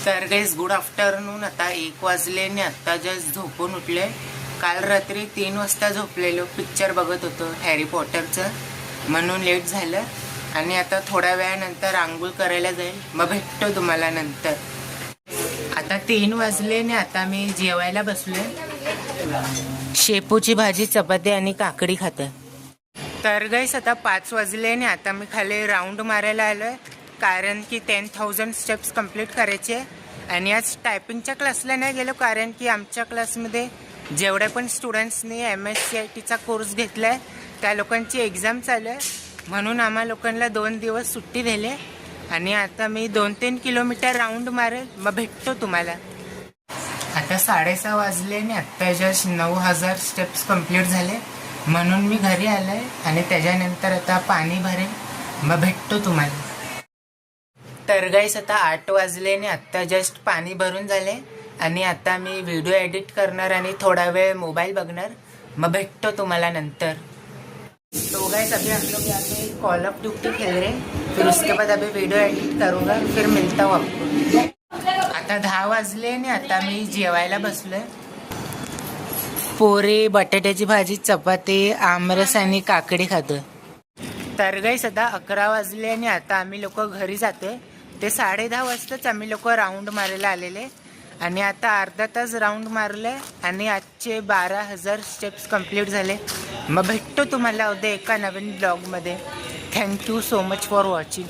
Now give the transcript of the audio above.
तर गाईस good afternoon. आता 1 वाजले आणि आत्ता जस्ट झोपून उठले. काल रात्री 3 वाजता झोपलेलो, पिक्चर बघत होतो हॅरी पॉटरचं, म्हणून लेट झालं. आणि आता थोड्या वेळानंतर आंघोळ करायला जाईल, मग भेटतो तुम्हाला नंतर. आता 3 वाजले आणि आता मी जेवायला बसलोय. शेपूची भाजी, चपाती आणि काकडी खाते. तर गाईस आता 5 वाजले आणि आता मी खाली राऊंड मारायला आलोय, कारण की 10,000 स्टेप्स कंप्लीट करायचे. आणि आज टायपिंगच्या क्लासला नाही गेलो, कारण की आमच्या क्लासमध्ये जेवढ्या पण स्टुडंट्सनी MSCITचा कोर्स घेतला आहे त्या लोकांची एक्झाम चालू आहे, म्हणून आम्हा लोकांना 2 दिवस सुट्टी दिली. आणि आता मी 2-3 किलोमीटर राऊंड मारेल, मग भेटतो तुम्हाला. आता 6:30 वाजले आणि आत्ता जस्ट 9,000 स्टेप्स कंप्लीट झाले, म्हणून मी घरी आलोय. आणि त्याच्यानंतर आता पाणी भरेल, मग भेटतो तुम्हाला. तर गाईस आता 8 वाजले आणि आत्ता जस्ट पाणी भरून झाले. आणि आता मी व्हिडिओ एडिट करणार आणि थोडा वेळ मोबाईल बघणार, मग भेटतो तुम्हाला नंतर. तो गाइस अभी हम लोग यहाँ पे कॉल ऑफ ड्यूटी खेल रहे हैं, फिर उसके बाद अभी वीडियो एडिट करूँगा, फिर मिलता हूँ आपको. आता 10 वाजले आणि आता मी जेवायला बसलोय. पोळी, बटाट्याची भाजी, चपाती, आमरस आणि काकडी खातोय. तर गाइस आता 11 वाजले आणि आता आम्ही लोक घरी जातोय. ते 10:30 वाजताच आम्ही लोक राऊंड मारायला आलेले. आणि आता अर्धा तास राऊंड मारले आणि आजचे 12,000 स्टेप्स कंप्लीट झाले. मग भेटतो तुम्हाला उद्या एका नवीन ब्लॉगमध्ये. Thank you so much for watching.